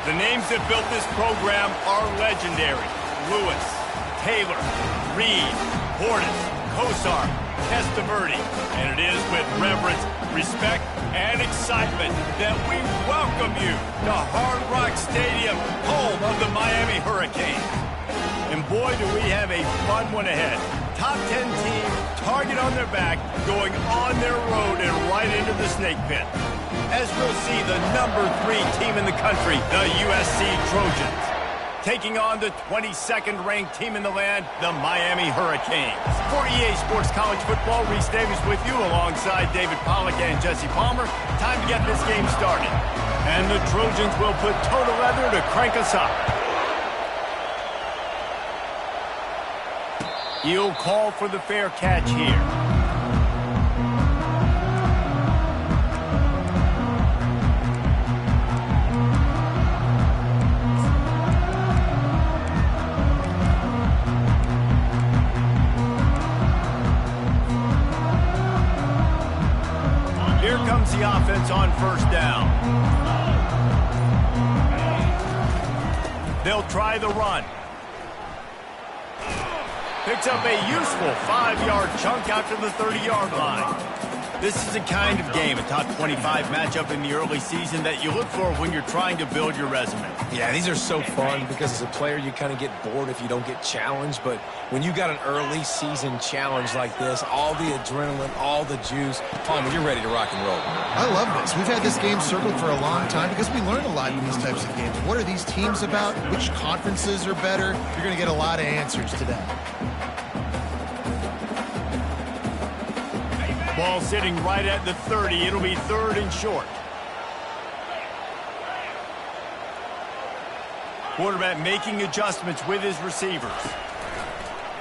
The names that built this program are legendary. Lewis, Taylor, Reed, Portis, Kosar, Testaverde. And it is with reverence, respect, and excitement that we welcome you to Hard Rock Stadium, home of the Miami Hurricanes. And boy, do we have a fun one ahead. Top 10 team, target on their back, going on their road and right into the snake pit. As we'll see the number 3 team in the country, the USC Trojans, taking on the 22nd ranked team in the land, the Miami Hurricanes. For EA Sports College Football, Reese Davis with you alongside David Pollack and Jesse Palmer. Time to get this game started. And the Trojans will put toe to leather to crank us up. He'll call for the fair catch here. Here comes the offense on first down. They'll try the run. Picks up a useful 5-yard chunk out to the 30-yard line. This is the kind of game, a top 25 matchup in the early season, that you look for when you're trying to build your resume. Yeah, these are so fun because as a player, you kind of get bored if you don't get challenged. But when you got an early season challenge like this, all the adrenaline, all the juice, Palmer, you're ready to rock and roll. I love this. We've had this game circled for a long time because we learn a lot in these types of games. What are these teams about? Which conferences are better? You're going to get a lot of answers today. Ball sitting right at the 30. It'll be 3rd and short. Quarterback making adjustments with his receivers.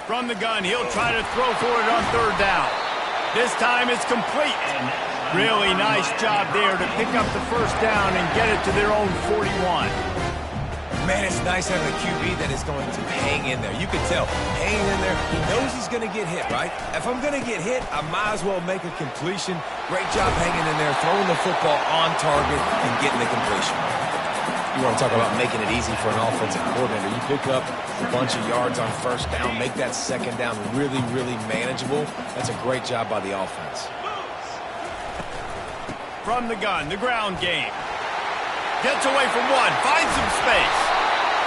From the gun, he'll try to throw for it on 3rd down. This time it's complete. Really nice job there to pick up the 1st down and get it to their own 41. Man, it's nice having a QB that is going to hang in there. You can tell, hanging in there, he knows he's going to get hit, right? If I'm going to get hit, I might as well make a completion. Great job hanging in there, throwing the football on target and getting the completion. You want to talk about making it easy for an offensive coordinator. You pick up a bunch of yards on 1st down, make that 2nd down really, really manageable. That's a great job by the offense. From the gun, the ground game. Gets away from one, finds some space.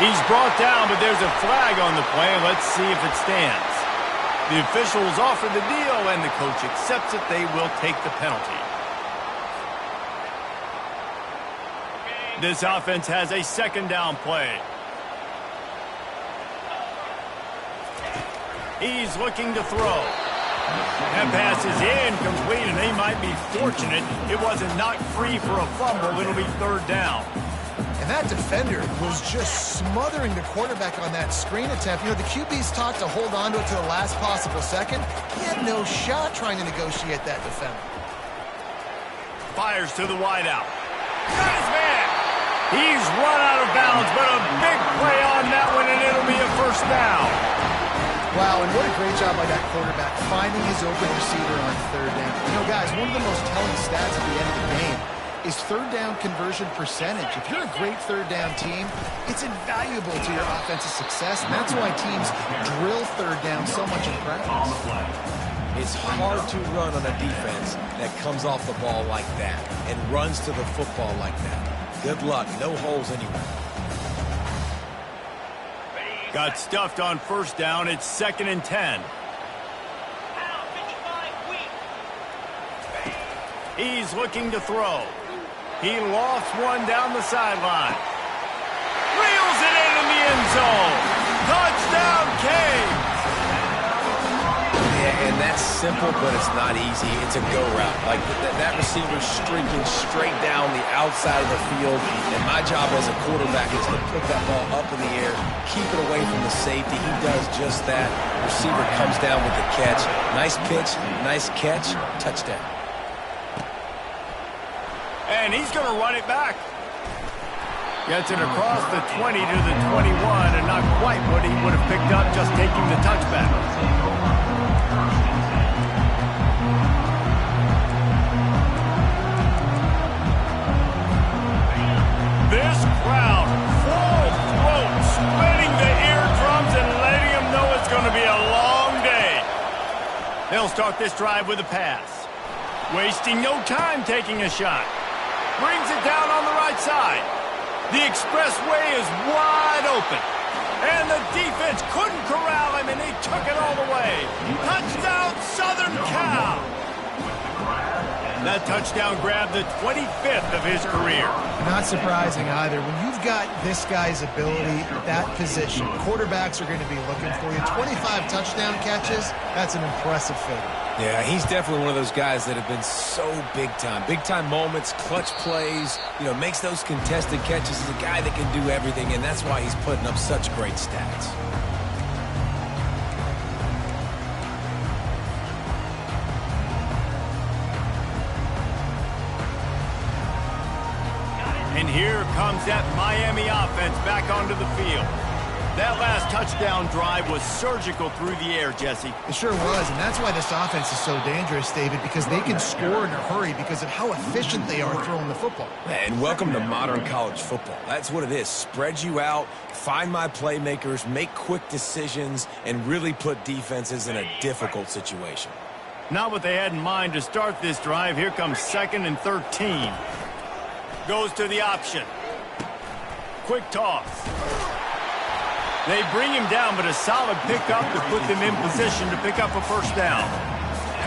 He's brought down, but there's a flag on the play. Let's see if it stands. The officials offer the deal, and the coach accepts it. They will take the penalty. This offense has a 2nd down play. He's looking to throw. That pass is incomplete, and they might be fortunate it wasn't knocked free for a fumble. It'll be 3rd down. And that defender was just smothering the quarterback on that screen attempt. You know, the QB's taught to hold on to it to the last possible second. He had no shot trying to negotiate that defender. Fires to the wideout. Got his man. He's run out of bounds, but a big play on that one, and it'll be a 1st down. Wow, and what a great job by that quarterback finding his open receiver on 3rd down. You know, guys, one of the most telling stats at the end of the game is 3rd down conversion percentage. If you're a great 3rd down team, it's invaluable to your offensive success, and that's why teams drill 3rd down so much in practice. It's hard to run on a defense that comes off the ball like that and runs to the football like that. Good luck. No holes anywhere. Got stuffed on 1st down. It's 2nd and 10. He's looking to throw. He lost one down the sideline. Reels it in the end zone. Touchdown, Canes! Yeah, and that's simple, but it's not easy. It's a go route. Like that receiver's streaking straight down the outside of the field, and my job as a quarterback is to put that ball up in the air, keep it away from the safety. He does just that. Receiver comes down with the catch. Nice pitch, nice catch, touchdown. And he's going to run it back. Gets it across the 20 to the 21, and not quite what he would have picked up just taking the touchback. This crowd start this drive with a pass. Wasting no time taking a shot. Brings it down on the right side. The expressway is wide open. And the defense couldn't corral him, and he took it all the way. Touchdown, Southern Cal! That touchdown grabbed the 25th of his career. Not surprising either. When you've got this guy's ability, that position, quarterbacks are going to be looking for you. 25 touchdown catches, that's an impressive figure. Yeah, he's definitely one of those guys that have been so big time. Big time moments, clutch plays, makes those contested catches. He's a guy that can do everything, and that's why he's putting up such great stats. And here comes that Miami offense back onto the field. That last touchdown drive was surgical through the air, Jesse. It sure was, and that's why this offense is so dangerous, David, because they can score in a hurry because of how efficient they are throwing the football. And welcome to modern college football. That's what it is. Spread you out, find my playmakers, make quick decisions, and really put defenses in a difficult situation. Not what they had in mind to start this drive. Here comes 2nd and 13. Goes to the option. Quick toss. They bring him down, but a solid pickup to put them in position to pick up a first down.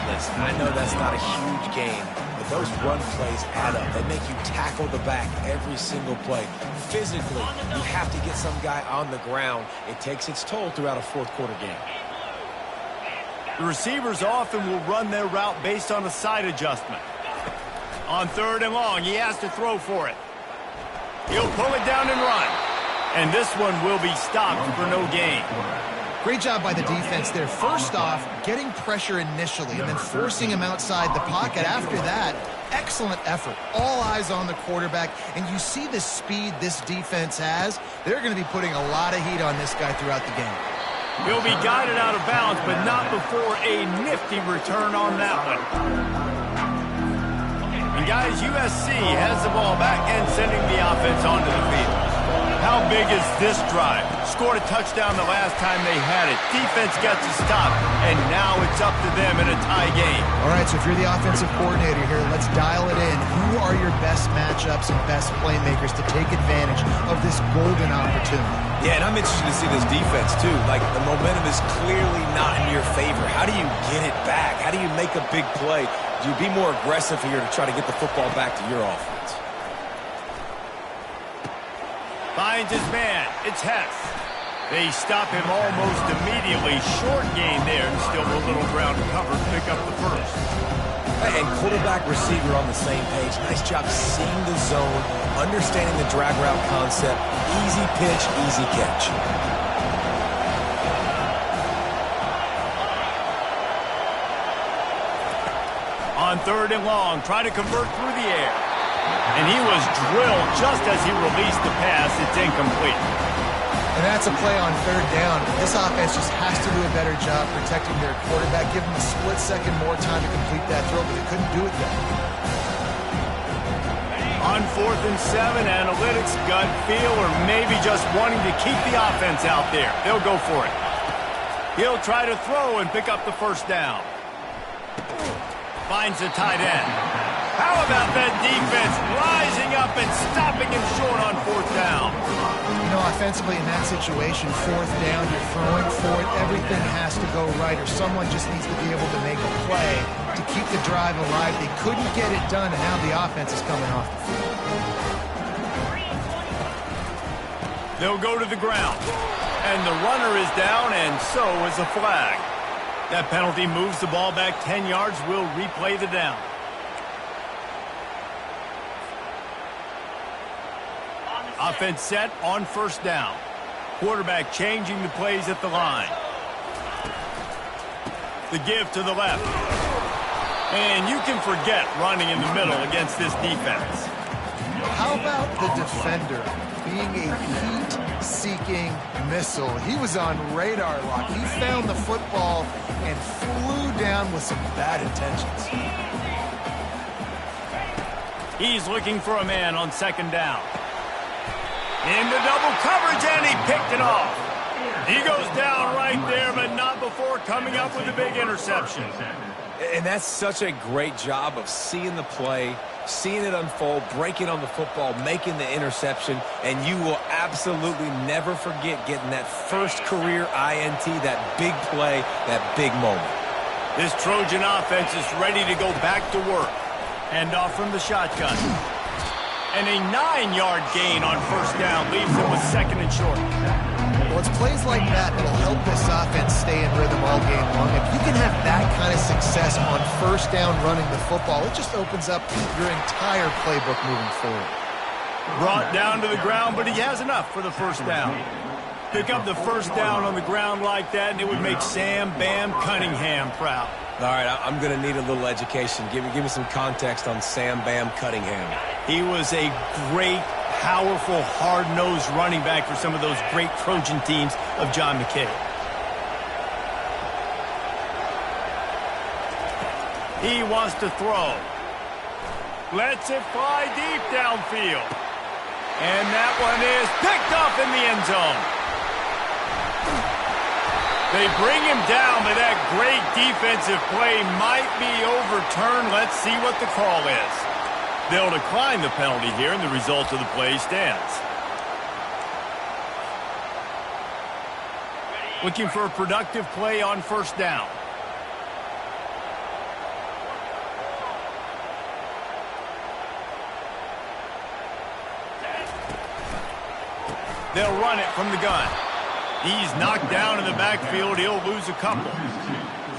Listen, I know that's not a huge game, but those run plays add up. They make you tackle the back every single play. Physically, you have to get some guy on the ground. It takes its toll throughout a fourth-quarter game. The receivers often will run their route based on a side adjustment. On 3rd and long, he has to throw for it. He'll pull it down and run. And this one will be stopped for no gain. Great job by the defense there. First off, getting pressure initially and then forcing him outside the pocket. After that, excellent effort. All eyes on the quarterback. And you see the speed this defense has. They're going to be putting a lot of heat on this guy throughout the game. He'll be guided out of bounds, but not before a nifty return on that one. And guys, USC has the ball back and sending the offense onto the field. How big is this drive? Scored a touchdown the last time they had it. Defense gets a stop, and now it's up to them in a tie game. All right, so if you're the offensive coordinator here, let's dial it in. Who are your best matchups and best playmakers to take advantage of this golden opportunity? Yeah, and I'm interested to see this defense, too. Like, the momentum is clearly not in your favor. How do you get it back? How do you make a big play? Do you be more aggressive here to try to get the football back to your offense? Finds his man. It's Hess. They stop him almost immediately. Short gain there, and still a little ground covered. Pick up the first. And quarterback receiver on the same page. Nice job seeing the zone, understanding the drag route concept. Easy pitch, easy catch. On 3rd and long, try to convert through the air. And he was drilled just as he released the pass. It's incomplete. And that's a play on 3rd down. This offense just has to do a better job protecting their quarterback. Give them a split second more time to complete that throw, but they couldn't do it then. On 4th and 7, analytics, gut feel, or maybe just wanting to keep the offense out there. They'll go for it. He'll try to throw and pick up the first down. Finds the tight end. How about that defense rising up and stopping him short on 4th down? You know, offensively in that situation, 4th down, you're throwing for it. Everything has to go right, or someone just needs to be able to make a play to keep the drive alive. They couldn't get it done, and now the offense is coming off the field. They'll go to the ground. And the runner is down, and so is a flag. That penalty moves the ball back 10 yards. We'll replay the down. Offense set on 1st down. Quarterback changing the plays at the line. The give to the left. And you can forget running in the middle against this defense. How about the defender being a heat-seeking missile? He was on radar lock. He found the football and flew down with some bad intentions. He's looking for a man on 2nd down. Into double coverage, and he picked it off. He goes down right there, but not before coming up with a big interception. And that's such a great job of seeing the play, seeing it unfold, breaking on the football, making the interception, and you will absolutely never forget getting that first career INT, that big play, that big moment. This Trojan offense is ready to go back to work. Hand off from the shotgun. And a 9-yard gain on first down leaves them with second and short. Well, it's plays like that that'll help this offense stay in rhythm all game long. If you can have that kind of success on first down running the football, it just opens up your entire playbook moving forward. Brought down to the ground, but he has enough for the first down. Pick up the first down on the ground like that, and it would make Sam Bam Cunningham proud. All right, I'm going to need a little education. Give me some context on Sam Bam Cunningham. He was a great, powerful, hard-nosed running back for some of those great Trojan teams of John McKay. He wants to throw. Lets it fly deep downfield. And that one is picked up in the end zone. They bring him down, but that great defensive play might be overturned. Let's see what the call is. They'll decline the penalty here, and the result of the play stands. Looking for a productive play on first down. They'll run it from the gun. He's knocked down in the backfield. He'll lose a couple.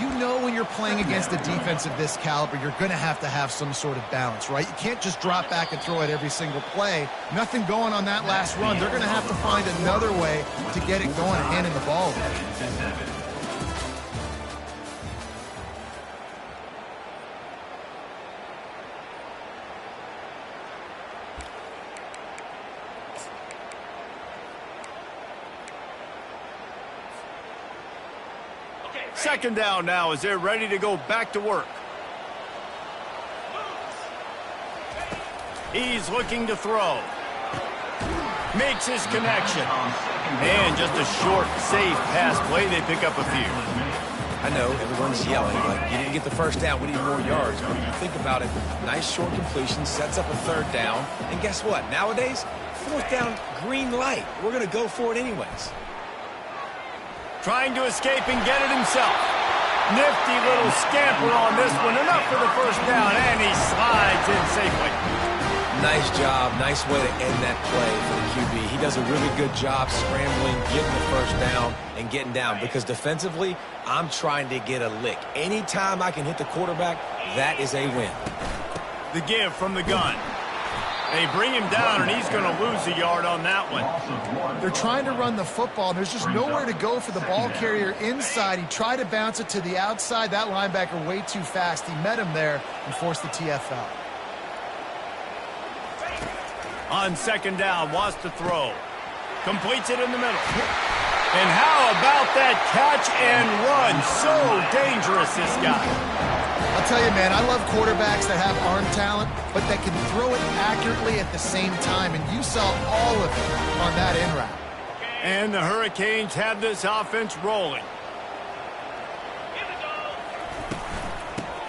You know when you're playing against a defense of this caliber, you're going to have some sort of balance, right? You can't just drop back and throw it every single play. Nothing going on that last run. They're going to have to find another way to get it going and handing the ball away. Second down now as they're ready to go back to work. He's looking to throw. Makes his connection. And just a short, safe pass play. They pick up a few. I know, everyone's yelling, like, you didn't get the first down, we need more yards. But if you think about it, nice short completion, sets up a third down. And guess what? Nowadays, fourth down, green light. We're going to go for it anyways. Trying to escape and get it himself. Nifty little scamper on this one. Enough for the first down, and he slides in safely. Nice job. Nice way to end that play for the QB. He does a really good job scrambling, getting the first down, and getting down. Because defensively, I'm trying to get a lick. Anytime I can hit the quarterback, that is a win. The give from the gun. They bring him down, and he's going to lose a yard on that one. They're trying to run the football. There's just nowhere to go for the ball carrier inside. He tried to bounce it to the outside. That linebacker way too fast. He met him there and forced the TFL. On second down, wants to throw. Completes it in the middle. And how about that catch and run? So dangerous, this guy. I'll tell you, man, I love quarterbacks that have arm talent, but that can throw it accurately at the same time, and you saw all of it on that in route. And the Hurricanes have this offense rolling.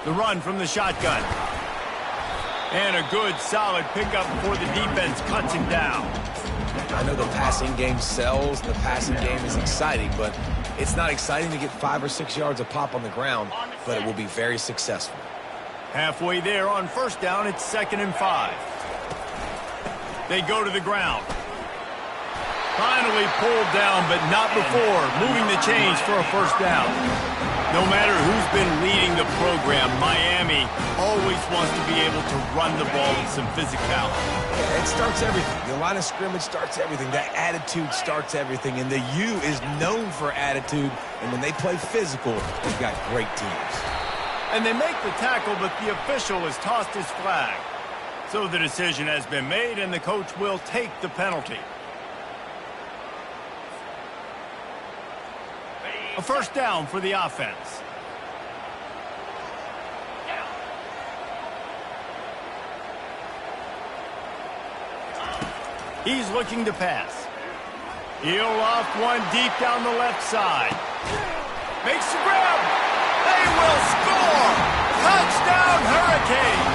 The run from the shotgun. And a good, solid pickup before the defense cuts him down. I know the passing game sells, the passing game is exciting, but it's not exciting to get 5 or 6 yards a pop on the ground, but it will be very successful. Halfway there on first down, it's 2nd and 5. They go to the ground. Finally pulled down, but not before moving the chains for a first down. No matter who's been leading the program, Miami always wants to be able to run the ball with some physicality. It starts everything. The line of scrimmage starts everything. That attitude starts everything. And the U is known for attitude. And when they play physical, they've got great teams. And they make the tackle, but the official has tossed his flag. So the decision has been made, and the coach will take the penalty. A first down for the offense. He's looking to pass. He'll off one deep down the left side. Makes the grab. They will score! Touchdown, Hurricane!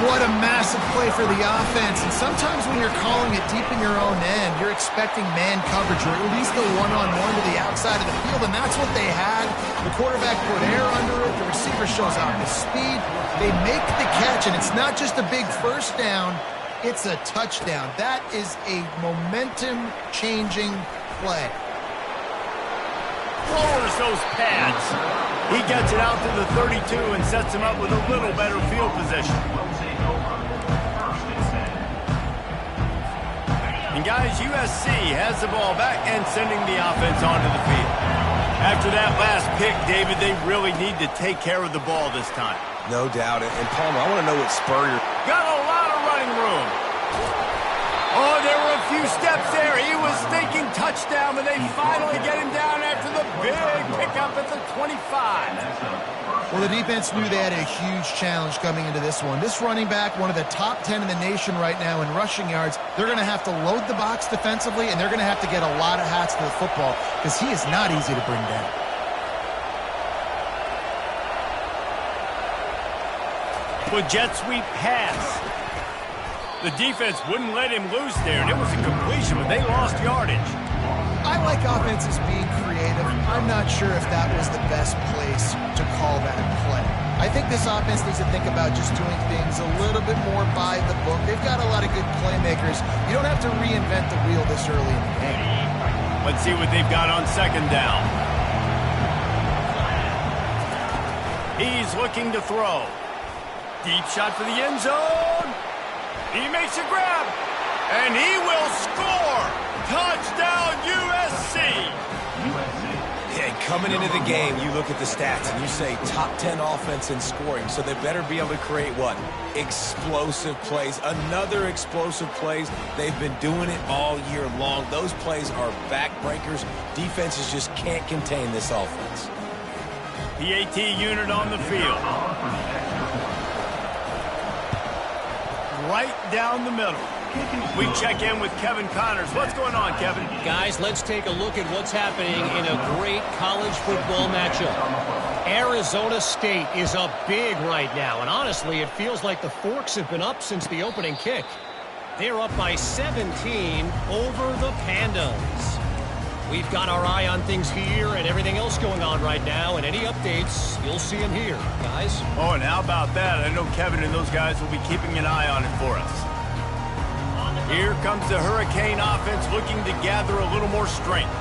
What a massive play for the offense. And sometimes when you're calling it deep in your own end, you're expecting man coverage or at least the one-on-one to the outside of the field, and that's what they had. The quarterback put air under it. The receiver shows off his speed. They make the catch, and it's not just a big first down. It's a touchdown. That is a momentum-changing play. Lowers those pads. He gets it out to the 32 and sets him up with a little better field position. And guys, USC has the ball back and sending the offense onto the field. After that last pick, David, they really need to take care of the ball this time. No doubt. And Palmer, I want to know what Spurrier... Got a lot of running room. Oh, there were a few steps there. He was thinking touchdown, but they finally get him down after the big pickup at the 25. Well, the defense knew they had a huge challenge coming into this one. This running back, one of the top 10 in the nation right now in rushing yards, they're going to have to load the box defensively, and they're going to have to get a lot of hats to the football because he is not easy to bring down. With jet sweep pass. The defense wouldn't let him loose there, and it was a completion, but they lost yardage. I like offenses being creative. I'm not sure if that was the best place to call that play. I think this offense needs to think about just doing things a little bit more by the book. They've got a lot of good playmakers. You don't have to reinvent the wheel this early in the game. Let's see what they've got on second down. He's looking to throw. Deep shot for the end zone. He makes a grab, and he will score! Touchdown, USC! Yeah, coming into the game, you look at the stats, and you say top 10 offense in scoring, so they better be able to create what? Explosive plays. Another explosive plays. They've been doing it all year long. Those plays are backbreakers. Defenses just can't contain this offense. PAT unit on the field. Right down the middle. We check in with Kevin Connors. What's going on, Kevin? Guys, let's take a look at what's happening in a great college football matchup. Arizona State is up big right now, and honestly, it feels like the Forks have been up since the opening kick. They're up by 17 over the Pandas. We've got our eye on things here and everything else going on right now, and any updates, you'll see them here, guys. Oh, and how about that? I know Kevin and those guys will be keeping an eye on it for us. Here comes the Hurricane offense looking to gather a little more strength.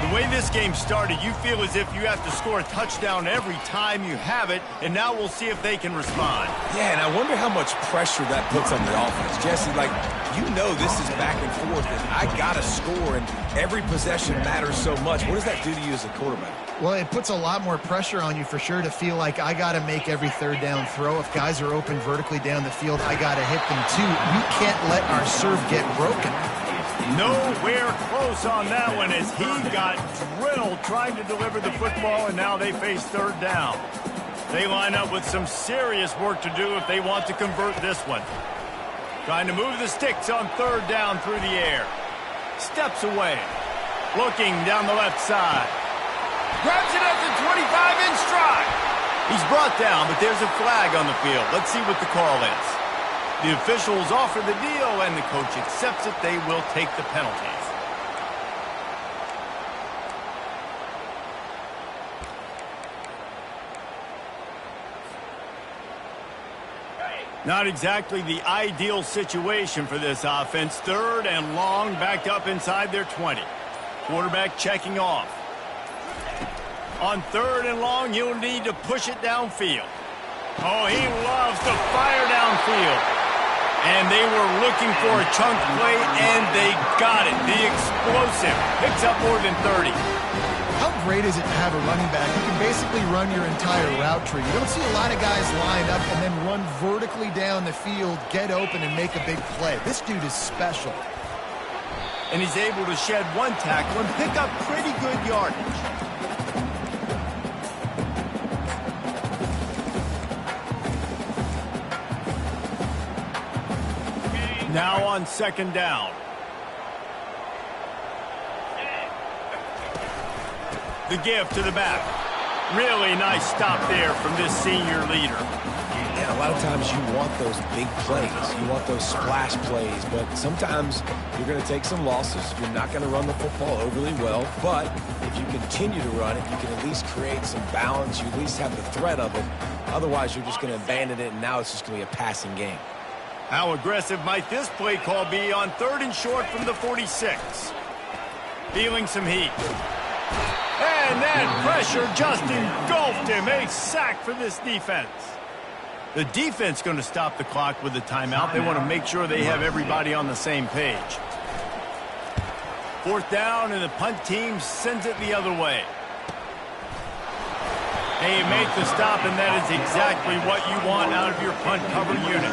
The way this game started, you feel as if you have to score a touchdown every time you have it, and now we'll see if they can respond. Yeah, and I wonder how much pressure that puts on the offense. Jesse, like, you know this is back and forth, and I got to score, and every possession matters so much. What does that do to you as a quarterback? Well, it puts a lot more pressure on you for sure to feel like I got to make every third down throw. If guys are open vertically down the field, I got to hit them too. We can't let our serve get broken. Nowhere close on that one as he got drilled trying to deliver the football, and now they face third down. They line up with some serious work to do if they want to convert this one. Trying to move the sticks on third down through the air. Steps away. Looking down the left side. Grabs it at the 25 in stride. He's brought down, but there's a flag on the field. Let's see what the call is. The officials offer the deal, and the coach accepts it. They will take the penalties. Not exactly the ideal situation for this offense. Third and long, backed up inside their 20. Quarterback checking off. On third and long, he'll need to push it downfield. Oh, he loves to fire downfield. And they were looking for a chunk play, and they got it. The explosive picks up more than 30. How great is it to have a running back? You can basically run your entire route tree. You don't see a lot of guys lined up and then run vertically down the field, get open, and make a big play. This dude is special. And he's able to shed one tackle and pick up pretty good yardage. Now on second down. The give to the back. Really nice stop there from this senior leader. Yeah, a lot of times you want those big plays. You want those splash plays, but sometimes you're going to take some losses. You're not going to run the football overly well, but if you continue to run it, you can at least create some balance. You at least have the threat of it. Otherwise, you're just going to abandon it, and now it's just going to be a passing game. How aggressive might this play call be on 3rd and short from the 46? Feeling some heat. And that pressure just engulfed him. A sack for this defense. The defense going to stop the clock with a timeout. They want to make sure they have everybody on the same page. 4th down, and the punt team sends it the other way. They make the stop, and that is exactly what you want out of your punt cover unit.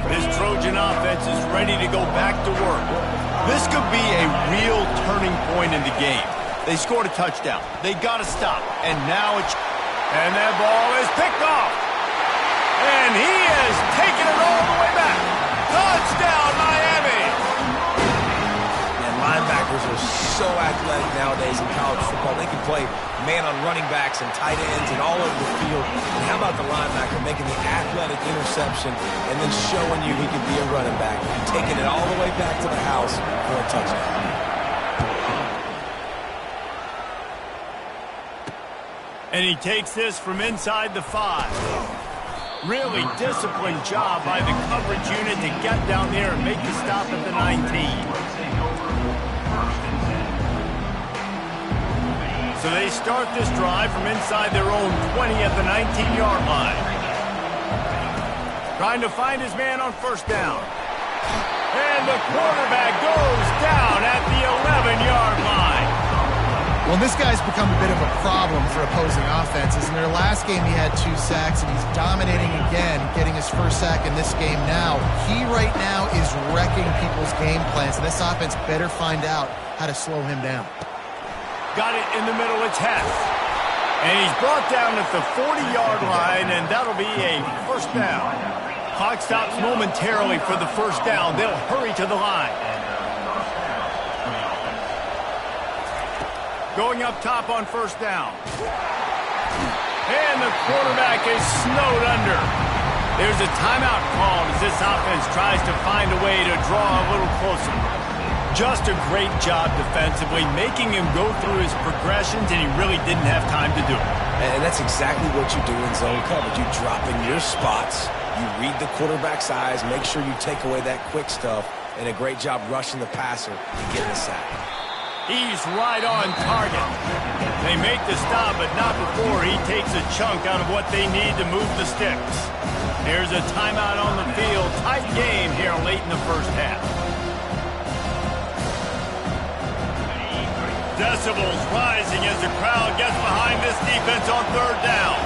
This Trojan offense is ready to go back to work. This could be a real turning point in the game. They scored a touchdown. They got to stop. And now it's... And that ball is picked off. And he has taken it all the way back. Touchdown, Miami! And linebackers are so athletic nowadays in college football. They can play man on running backs and tight ends and all over the field. And how about the linebacker making the athletic interception and then showing you he can be a running back, taking it all the way back to the house for a touchdown. And he takes this from inside the 5. Really disciplined job by the coverage unit to get down there and make the stop at the 19. So they start this drive from inside their own 20 at the 19-yard line. Trying to find his man on 1st down. And the quarterback goes down at the 11-yard line. Well, this guy's become a bit of a problem for opposing offenses. In their last game, he had 2 sacks, and he's dominating again, getting his 1st sack in this game now. He right now is wrecking people's game plans, and this offense better find out how to slow him down. Got it in the middle, it's Hess. And he's brought down at the 40-yard line, and that'll be a 1st down. Clock stops momentarily for the 1st down. They'll hurry to the line. Going up top on 1st down. And the quarterback is snowed under. There's a timeout called as this offense tries to find a way to draw a little closer. Just a great job defensively, making him go through his progressions, and he really didn't have time to do it. And that's exactly what you do in zone coverage. You drop in your spots, you read the quarterback's eyes, make sure you take away that quick stuff, and a great job rushing the passer and getting a sack. He's right on target. They make the stop, but not before he takes a chunk out of what they need to move the sticks. There's a timeout on the field. Tight game here late in the 1st half. Decibels rising as the crowd gets behind this defense on 3rd down.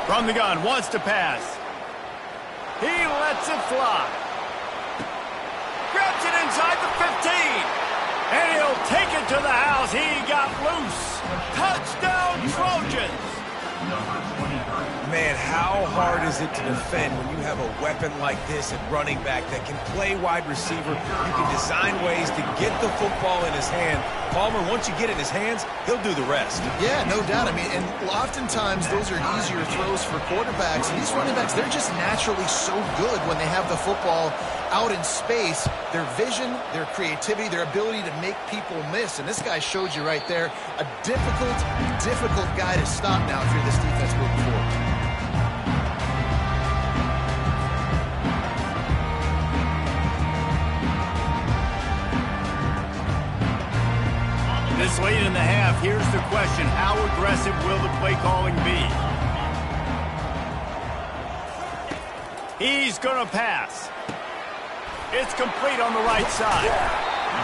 From the gun, wants to pass. He lets it fly. Grabs it inside the 15. And he'll take it to the house. He got loose. Touchdown, Trojans. Man, how hard is it to defend when you have a weapon like this at running back that can play wide receiver? You can design ways to get the football in his hand. Palmer, once you get it in his hands, he'll do the rest. Yeah, no doubt. I mean, and oftentimes those are easier throws for quarterbacks. And these running backs, they're just naturally so good when they have the football out in space. Their vision, their creativity, their ability to make people miss. And this guy showed you right there, a difficult guy to stop now if you're this defense moving forward. This late in the half, here's the question. How aggressive will the play calling be? He's going to pass. It's complete on the right side.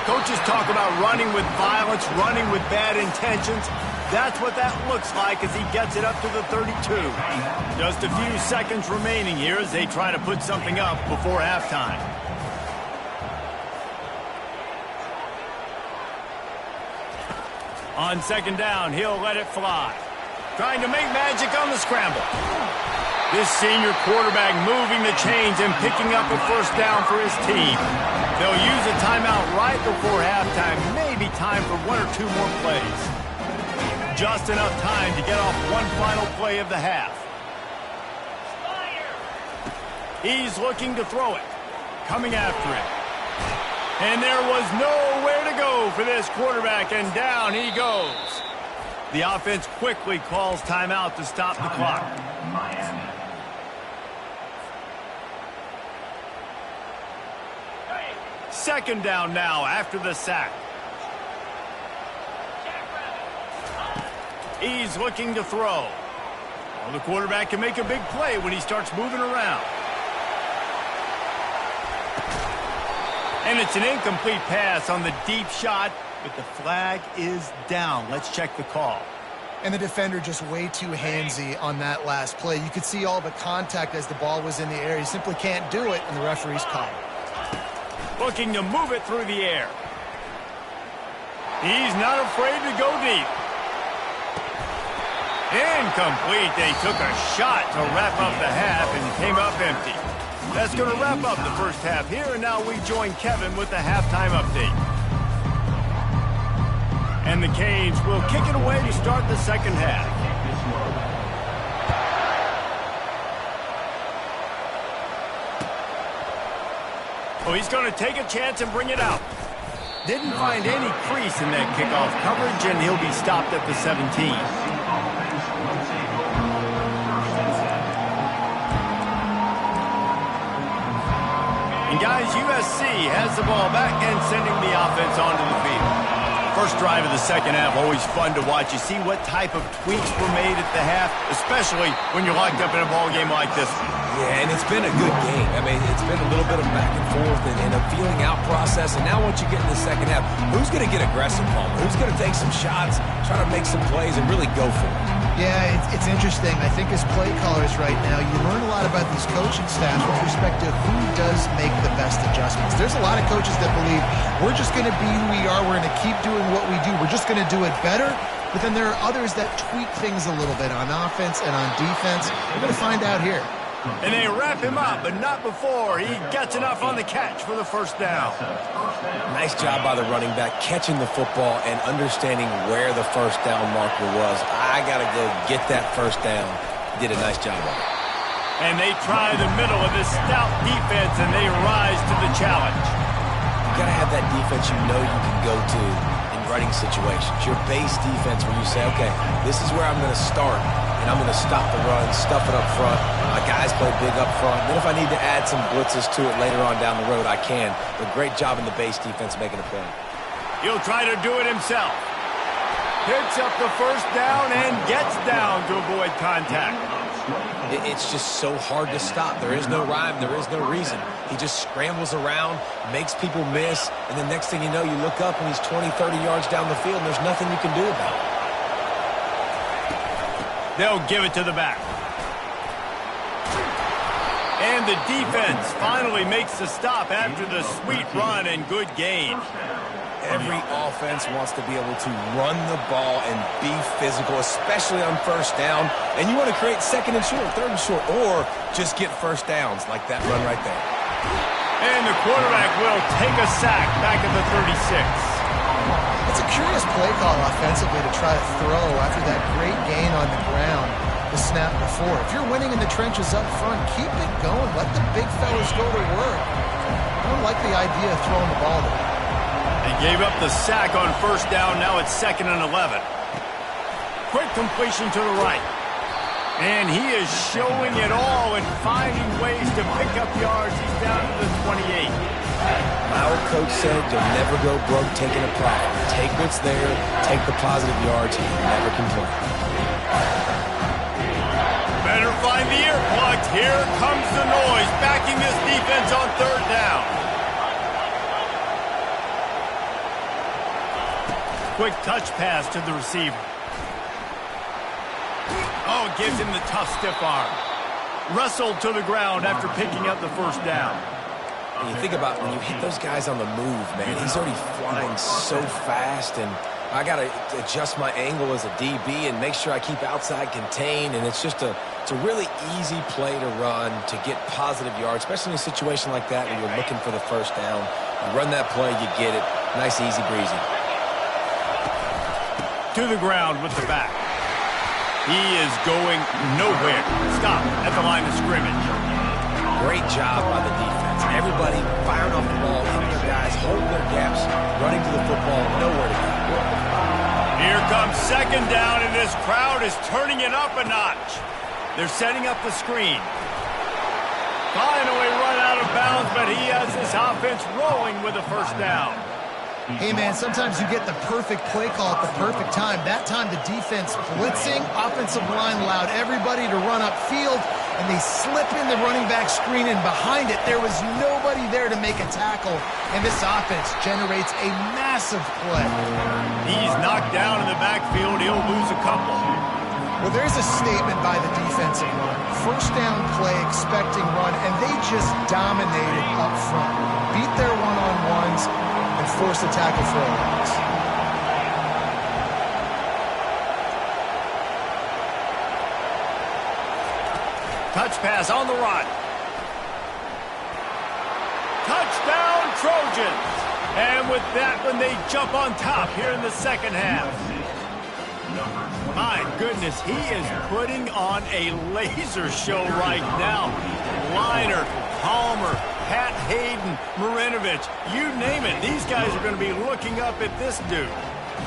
Coaches talk about running with violence, running with bad intentions. That's what that looks like as he gets it up to the 32. Just a few seconds remaining here as they try to put something up before halftime. On 2nd down, he'll let it fly. Trying to make magic on the scramble. This senior quarterback moving the chains and picking up a first down for his team. They'll use a timeout right before halftime. Maybe time for one or two more plays. Just enough time to get off one final play of the half. He's looking to throw it. Coming after it. And there was nowhere to go for this quarterback, and down he goes. The offense quickly calls timeout to stop the clock. Second down now after the sack. He's looking to throw. Well, the quarterback can make a big play when he starts moving around. And it's an incomplete pass on the deep shot, but the flag is down. Let's check the call. And the defender just way too handsy on that last play. You could see all the contact as the ball was in the air. He simply can't do it, and the referee's caught it. Looking to move it through the air. He's not afraid to go deep. Incomplete. They took a shot to wrap up the half and came up empty. That's going to wrap up the first half here, and now we join Kevin with the halftime update. And the Canes will kick it away to start the second half. Oh, he's going to take a chance and bring it out. Didn't find any crease in that kickoff coverage, and he'll be stopped at the 17. And guys, USC has the ball back and sending the offense onto the field. First drive of the second half, always fun to watch. You see what type of tweaks were made at the half, especially when you're locked up in a ball game like this one. Yeah, and it's been a good game. I mean, it's been a little bit of back and forth and a feeling out process. And now once you get in the second half, who's going to get aggressive, Palmer? Who's going to take some shots, try to make some plays, and really go for it? Yeah, it's interesting. I think as play callers right now, you learn a lot about these coaching staffs with respect to who does make the best adjustments. There's a lot of coaches that believe we're just going to be who we are. We're going to keep doing what we do. We're just going to do it better. But then there are others that tweak things a little bit on offense and on defense. We're going to find out here. And they wrap him up, but not before he gets enough on the catch for the first down. Nice job by the running back, catching the football and understanding where the first down marker was. I got to go get that first down. He did a nice job of it. And they try the middle of this stout defense, and they rise to the challenge. You got to have that defense you know you can go to in running situations. Your base defense where you say, okay, this is where I'm going to start, and I'm going to stop the run, stuff it up front. My guys play big up front. Then if I need to add some blitzes to it later on down the road, I can. But great job in the base defense making a play. He'll try to do it himself. Picks up the first down and gets down to avoid contact. It's just so hard to stop. There is no rhyme. There is no reason. He just scrambles around, makes people miss, and the next thing you know, you look up and he's 20, 30 yards down the field, and there's nothing you can do about it. They'll give it to the back. And the defense finally makes the stop after the sweet run and good gain. Every offense wants to be able to run the ball and be physical, especially on first down. And you want to create second and short, third and short, or just get first downs like that run right there. And the quarterback will take a sack back at the 36. It's a curious play call offensively to try to throw after that great gain on the ground the snap before. If you're winning in the trenches up front, keep it going. Let the big fellas go to work. I don't like the idea of throwing the ball there. They gave up the sack on first down. Now it's 2nd and 11. Quick completion to the right. And he is showing it all and finding ways to pick up yards. He's down to the 28. My old coach said you'll never go broke taking a play. Take what's there, take the positive yards, and you never complain. Better find the earplugs. Here comes the noise, backing this defense on third down. Quick touch pass to the receiver. Oh, gives him the tough stiff arm. Wrestled to the ground after picking up the first down. And you think about when you hit those guys on the move, man, he's already flying so fast, and I got to adjust my angle as a DB and make sure I keep outside contained, and it's just a really easy play to run to get positive yards, especially in a situation like that where you're looking for the first down. You run that play, you get it. Nice, easy breezy. To the ground with the back. He is going nowhere. Stop at the line of scrimmage. Great job by the defense. Everybody firing off the ball, hitting their guys, holding their gaps, running to the football, nowhere to go. Here comes second down, and this crowd is turning it up a notch. They're setting up the screen. Finally run out of bounds, but he has this offense rolling with a first down. Hey, man, sometimes you get the perfect play call at the perfect time. That time the defense blitzing, offensive line allowed everybody to run upfield, and they slip in the running back screen, and behind it there was nobody there to make a tackle, and this offense generates a massive play. He's knocked down in the backfield. He'll lose a couple. Well, there's a statement by the defensive line. First down play, expecting run, and they just dominated up front. Beat their one-on-ones and forced a tackle for a loss. Touch pass on the run. Touchdown, Trojans. And with that one, they jump on top here in the second half. My goodness, he is putting on a laser show right now. Liner, Palmer, Pat Hayden, Marinovich, you name it. These guys are going to be looking up at this dude.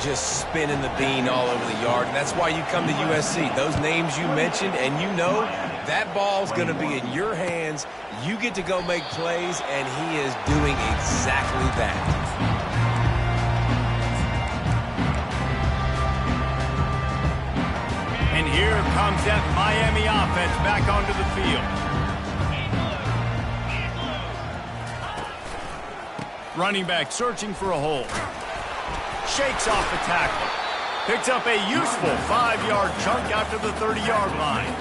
Just spinning the bean all over the yard, and that's why you come to USC. Those names you mentioned, and you know that ball's going to be in your hands. You get to go make plays, and he is doing exactly that. And here comes that Miami offense back onto the field. Running back searching for a hole. Shakes off the tackle. Picks up a useful 5-yard chunk out to the 30-yard line.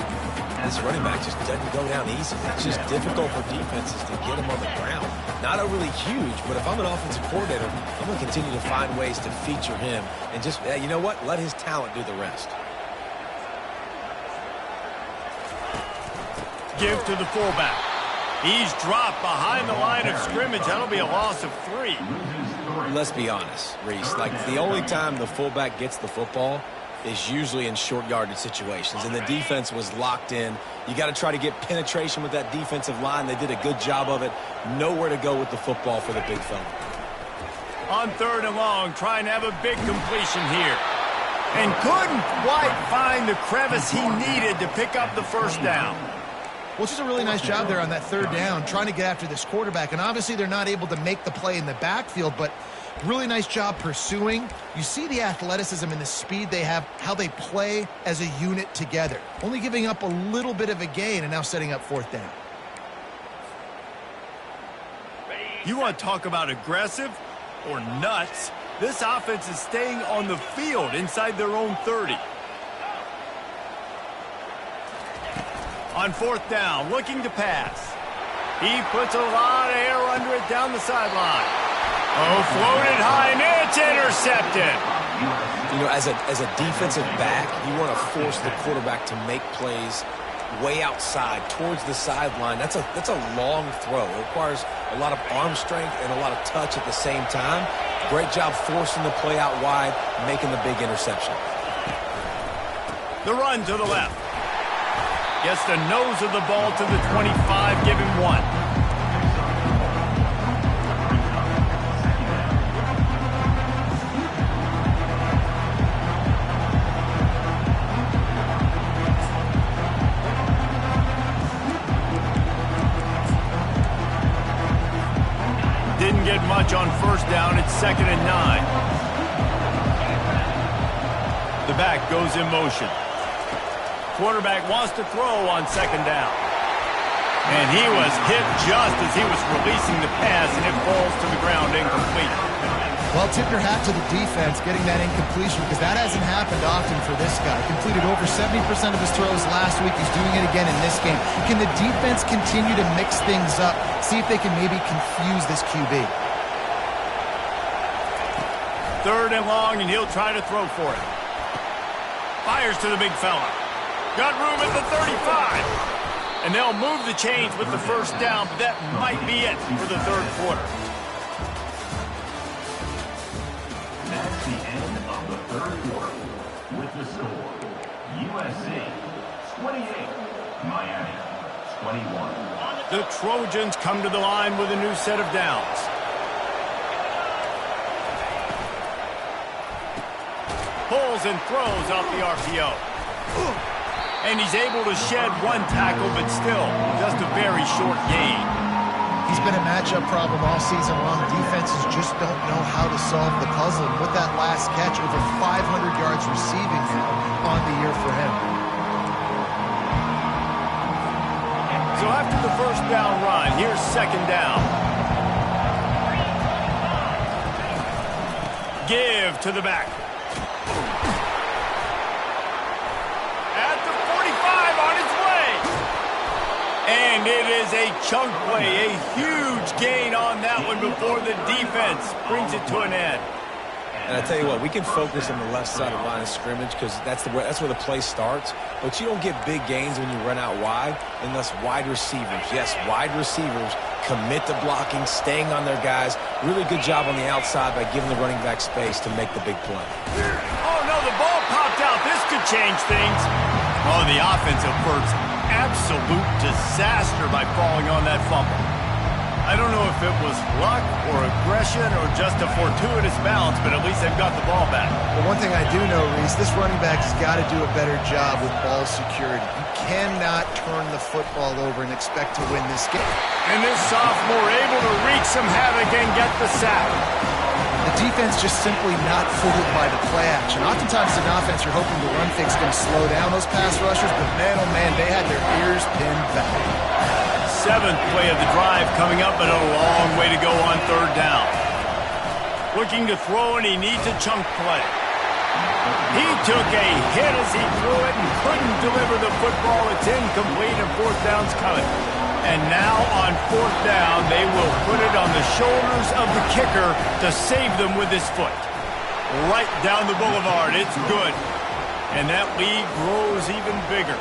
This running back just doesn't go down easy. It's just difficult for defenses to get him on the ground. Not overly huge, but if I'm an offensive coordinator, I'm going to continue to find ways to feature him and just, you know what, let his talent do the rest. Give to the fullback. He's dropped behind the line of scrimmage. That'll be a loss of 3. Let's be honest, Reese. Like, the only time the fullback gets the football is usually in short yardage situations, and the defense was locked in. You got to try to get penetration with that defensive line. They did a good job of it. Nowhere to go with the football for the big fella. On 3rd and long, trying to have a big completion here. And couldn't quite find the crevice he needed to pick up the first down. Well, it's just a really nice job there on that 3rd down, trying to get after this quarterback. And obviously they're not able to make the play in the backfield, but really nice job pursuing. You see the athleticism and the speed they have, how they play as a unit together. Only giving up a little bit of a gain and now setting up 4th down. You want to talk about aggressive or nuts? This offense is staying on the field inside their own 30. On 4th down, looking to pass. He puts a lot of air under it down the sideline. Oh, floated high, and it's intercepted. You know, as a defensive back, you want to force the quarterback to make plays way outside towards the sideline. That's a long throw. It requires a lot of arm strength and a lot of touch at the same time. Great job forcing the play out wide, making the big interception. The run to the left. Gets the nose of the ball to the 25, give him 1. Didn't get much on 1st down. It's 2nd and 9. The back goes in motion. Quarterback wants to throw on 2nd down. And he was hit just as he was releasing the pass, and it falls to the ground incomplete. Well, tip your hat to the defense getting that incompletion, because that hasn't happened often for this guy. Completed over 70% of his throws last week. He's doing it again in this game. Can the defense continue to mix things up, see if they can maybe confuse this QB? 3rd and long, and he'll try to throw for it. Fires to the big fella. Got room at the 35. And they'll move the chains with the 1st down, but that might be it for the 3rd quarter. That's the end of the 3rd quarter. With the score, USC 28, Miami 21. The Trojans come to the line with a new set of downs. Pulls and throws off the RPO. And he's able to shed 1 tackle, but still just a very short gain. He's been a matchup problem all season long. Defenses just don't know how to solve the puzzle. And with that last catch, over 500 yards receiving now on the year for him. So after the 1st down run, here's 2nd down. Give to the back. At the 45 on its way. And it is a chunk play, a huge gain on that one before the defense brings it to an end. And I tell you what, we can focus on the left side of the line of scrimmage because that's where the play starts. But you don't get big gains when you run out wide unless wide receivers, yes, wide receivers commit to blocking, staying on their guys. Really good job on the outside by giving the running back space to make the big play. Oh, no, the ball popped out. This could change things. Oh, the offensive effort's absolute disaster by falling on that fumble. I don't know if it was luck or aggression or just a fortuitous bounce, but at least they've got the ball back. Well, one thing I do know, Reese, this running back has got to do a better job with ball security. You cannot turn the football over and expect to win this game. And this sophomore able to wreak some havoc and get the sack. The defense just simply not fooled by the play action. Oftentimes in offense, you're hoping the run fake's going to slow down those pass rushers, but man, oh man, they had their ears pinned back. 7th play of the drive coming up, but a long way to go on 3rd down. Looking to throw, and he needs a chunk play. He took a hit as he threw it and couldn't deliver the football. It's incomplete, and 4th down's coming. And now on 4th down, they will put it on the shoulders of the kicker to save them with his foot. Right down the boulevard. It's good. And that lead grows even bigger.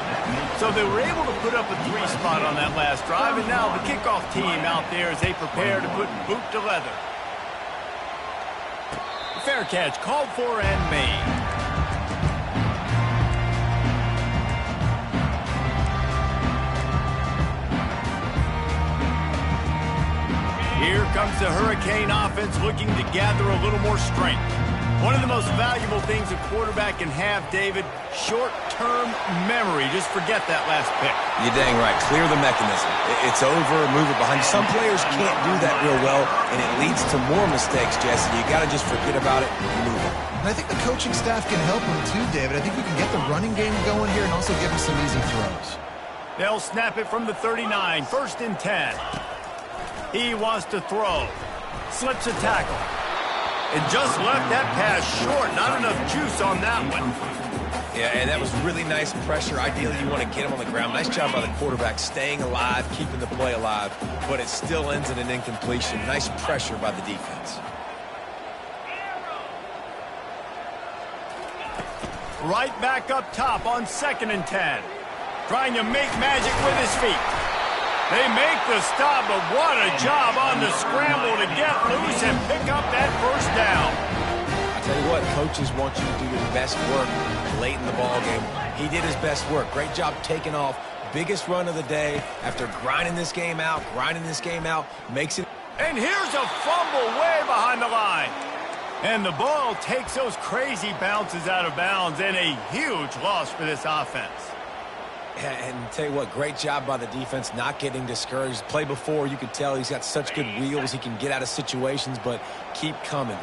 So they were able to put up a 3 spot on that last drive, and now the kickoff team out there as they prepare to put boot to leather. Fair catch called for and made. Here comes the Hurricane offense looking to gather a little more strength. One of the most valuable things a quarterback can have, David, short-term memory. Just forget that last pick. You're dang right. Clear the mechanism. It's over, move it behind you. Some players can't do that real well, and it leads to more mistakes, Jesse. You got to just forget about it and move it. And I think the coaching staff can help him too, David. I think we can get the running game going here and also give him some easy throws. They'll snap it from the 39, 1st and 10. He wants to throw. Slips a tackle. And just left that pass short. Not enough juice on that one. Yeah, and that was really nice pressure. Ideally, you want to get him on the ground. Nice job by the quarterback staying alive, keeping the play alive, but it still ends in an incompletion. Nice pressure by the defense. Right back up top on 2nd and 10. Trying to make magic with his feet. They make the stop, but what a job on the scramble to get loose and pick up that 1st down. I tell you what, coaches want you to do your best work late in the ball game. He did his best work. Great job taking off. Biggest run of the day after grinding this game out, makes it. And here's a fumble way behind the line. And the ball takes those crazy bounces out of bounds, and a huge loss for this offense. And tell you what, great job by the defense, not getting discouraged. Play before, you could tell he's got such good wheels. He can get out of situations, but keep coming,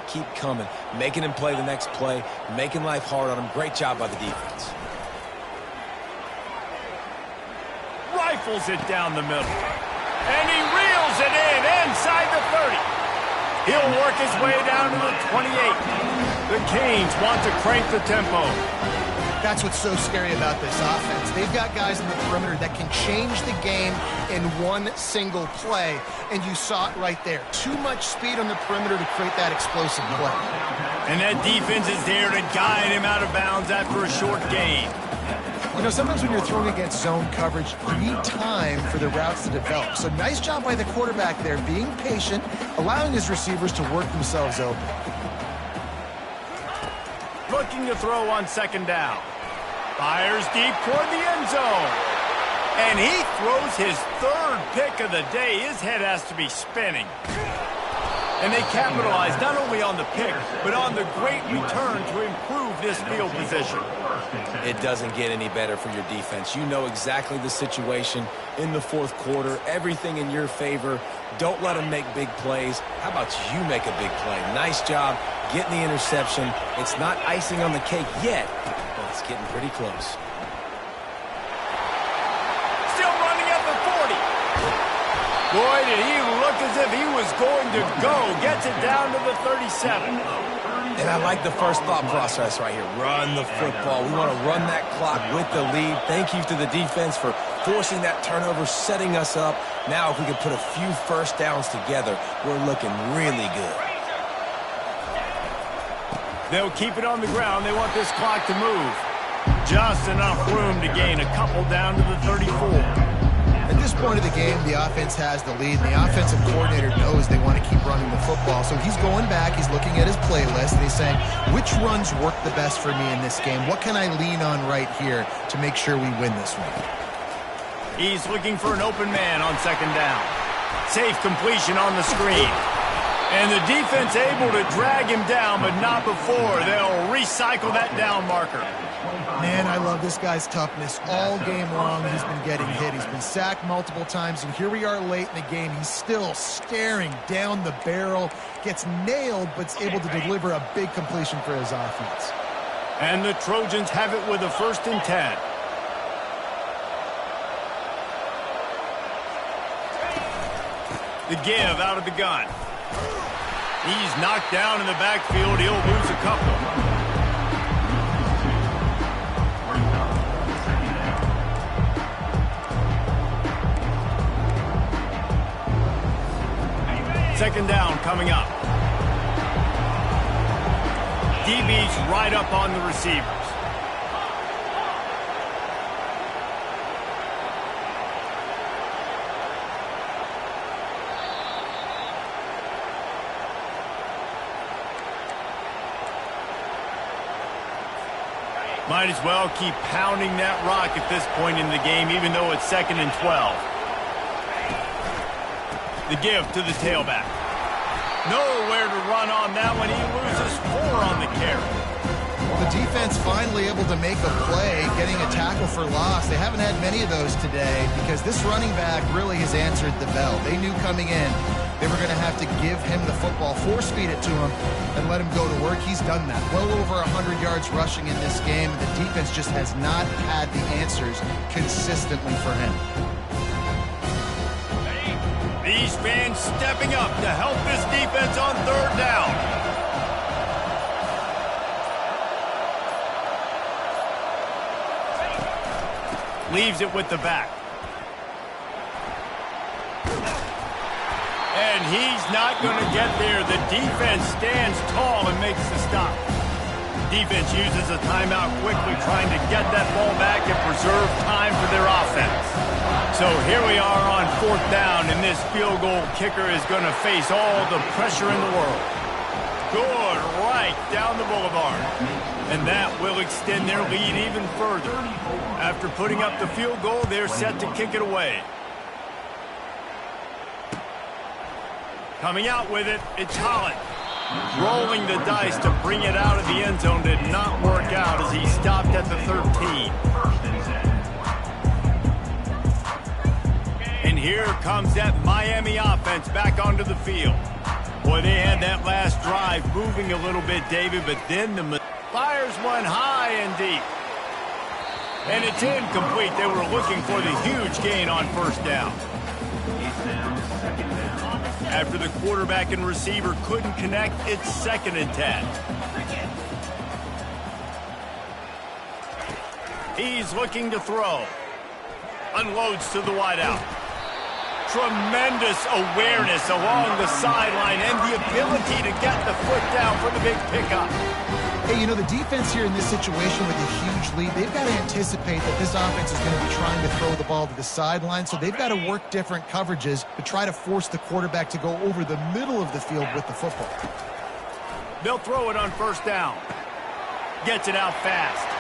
making him play the next play, making life hard on him. Great job by the defense. Rifles it down the middle. And he reels it in inside the 30. He'll work his way down to the 28. The Canes want to crank the tempo. That's what's so scary about this offense. They've got guys in the perimeter that can change the game in one single play, and you saw it right there. Too much speed on the perimeter to create that explosive play. And that defense is there to guide him out of bounds after a short gain. You know, sometimes when you're throwing against zone coverage, you need time for the routes to develop. So nice job by the quarterback there, being patient, allowing his receivers to work themselves open. Looking to throw on second down. Fires deep toward the end zone. And he throws his third pick of the day. His head has to be spinning. And they capitalize not only on the pick, but on the great return to improve this field position. It doesn't get any better for your defense. You know exactly the situation in the fourth quarter. Everything in your favor. Don't let them make big plays. How about you make a big play? Nice job getting the interception. It's not icing on the cake yet, but it's getting pretty close. Still running at the 40. Boy, did he look as if he was going to go. Gets it down to the 37. And I like the first thought process right here. Run the football. We want to run that clock with the lead. Thank you to the defense for forcing that turnover, setting us up. Now, if we can put a few first downs together, we're looking really good. They'll keep it on the ground. They want this clock to move. Just enough room to gain a couple down to the 34. At this point of the game, the offense has the lead, and the offensive coordinator knows they want to keep running the football. So he's going back, he's looking at his playlist, and he's saying, which runs work the best for me in this game? What can I lean on right here to make sure we win this one? He's looking for an open man on second down. Safe completion on the screen. And the defense able to drag him down, but not before. They'll recycle that down marker. Man, I love this guy's toughness. All game long, he's been getting hit. He's been sacked multiple times, and here we are late in the game. He's still staring down the barrel, gets nailed, but's able to deliver a big completion for his offense. And the Trojans have it with a 1st and 10. The give out of the gun. He's knocked down in the backfield. He'll lose a couple. Second down coming up. DB's right up on the receivers. Might as well keep pounding that rock at this point in the game, even though it's 2nd and 12. The give to the tailback. Nowhere to run on that one. He loses 4 on the carry. Well, the defense finally able to make a play, getting a tackle for loss. They haven't had many of those today because this running back really has answered the bell. They knew coming in they were going to have to give him the football, force feed it to him, and let him go to work. He's done that. Well over 100 yards rushing in this game. The defense just has not had the answers consistently for him. These fans stepping up to help this defense on 3rd down. Leaves it with the back. And he's not going to get there. The defense stands tall and makes the stop. Defense uses a timeout quickly, trying to get that ball back and preserve time for their offense. So here we are on 4th down, and this field goal kicker is going to face all the pressure in the world. Good, right down the boulevard. And that will extend their lead even further. After putting up the field goal, they're set to kick it away. Coming out with it, it's Holland. Rolling the dice to bring it out of the end zone did not work out as he stopped at the 13. And here comes that Miami offense back onto the field. Boy, they had that last drive moving a little bit, David, but then the fires one high and deep. And it's incomplete. They were looking for the huge gain on 1st down. After the quarterback and receiver couldn't connect, it's 2nd and 10. He's looking to throw. Unloads to the wideout. Tremendous awareness along the sideline and the ability to get the foot down for the big pickup. Hey, you know, the defense here in this situation with a huge lead, they've got to anticipate that this offense is going to be trying to throw the ball to the sideline, so they've got to work different coverages to try to force the quarterback to go over the middle of the field with the football. They'll throw it on first down. Gets it out fast.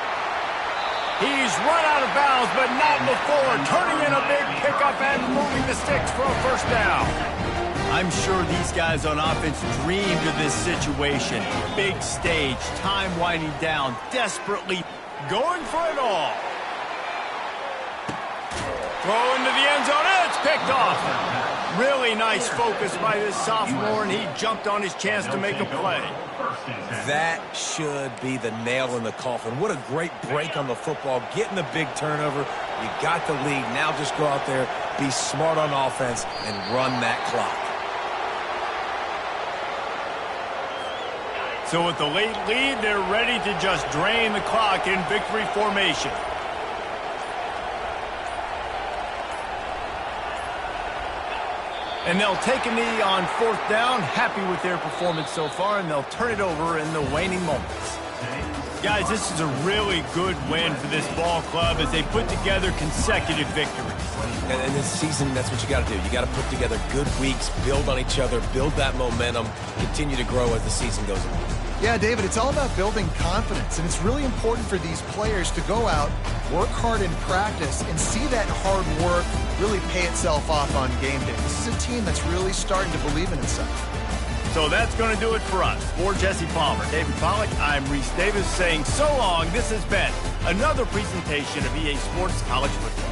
He's run out of bounds, but not before turning in a big pickup and moving the sticks for a first down. I'm sure these guys on offense dreamed of this situation. Big stage, time winding down, desperately going for it all. Throw into the end zone, and it's picked off. Really nice focus by this sophomore, and he jumped on his chance to make a play. That should be the nail in the coffin. What a great break on the football, getting the big turnover. You got the lead. Now just go out there, be smart on offense, and run that clock. So with the late lead, they're ready to just drain the clock in victory formation. And they'll take a knee on fourth down, happy with their performance so far, and they'll turn it over in the waning moments. Guys, this is a really good win for this ball club as they put together consecutive victories. And this season, that's what you got to do. You got to put together good weeks, build on each other, build that momentum, continue to grow as the season goes on. Yeah, David, it's all about building confidence, and it's really important for these players to go out, work hard in practice, and see that hard work really pay itself off on game day. This is a team that's really starting to believe in itself. So that's going to do it for us. For Jesse Palmer, David Pollack, I'm Reese Davis saying so long. This has been another presentation of EA Sports College Football.